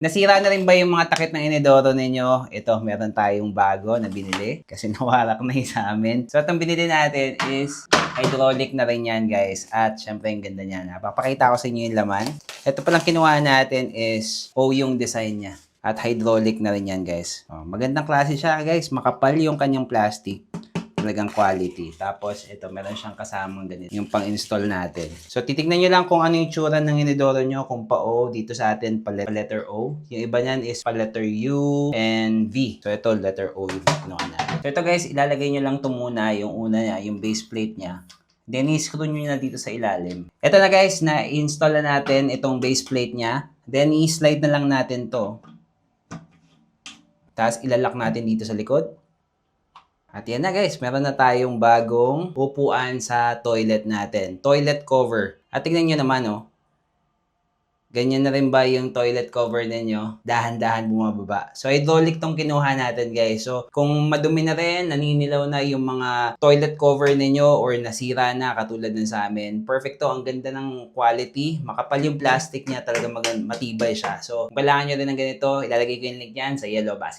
Nasira na rin ba yung mga takip ng inodoro ninyo? Ito, meron tayong bago na binili kasi nawalak na yung sa amin. So, itong binili natin is hydraulic na rin yan, guys. At syempre, yung ganda niya. Papakita ko sa inyo yung laman. Ito palang kinuha natin is O yung design niya. At hydraulic na rin yan, guys. Oh, magandang klase siya, guys. Makapal yung kanyang plastic. Talagang quality. Tapos, ito, meron siyang kasamang ganito. Yung pang-install natin. So, titignan nyo lang kung ano yung tsura ng inodoro nyo. Kung pa-O, dito sa atin, pa-letter O. Yung iba niyan is pa-letter U and V. So, ito, letter O yung kinuha natin. So, ito guys, ilalagay nyo lang ito muna. Yung una niya, yung base plate niya. Then, i-screw nyo na dito sa ilalim. Ito na guys, na-install na natin itong base plate niya. Then, i-slide na lang natin to. Tapos, ilalak natin dito sa likod. At yan na guys, meron na tayong bagong upuan sa toilet natin. Toilet cover. At tingnan nyo naman oh. Ganyan na rin ba yung toilet cover ninyo? Dahan-dahan bumababa. So, hydraulic tong kinuha natin guys. So, kung madumi na rin, naninilaw na yung mga toilet cover ninyo or nasira na katulad ng sa amin, perfect to. Ang ganda ng quality. Makapal yung plastic niya. Talaga matibay siya. So, kung kailangan nyo rin ng ganito, ilalagay ko yung link yan sa yellow basket.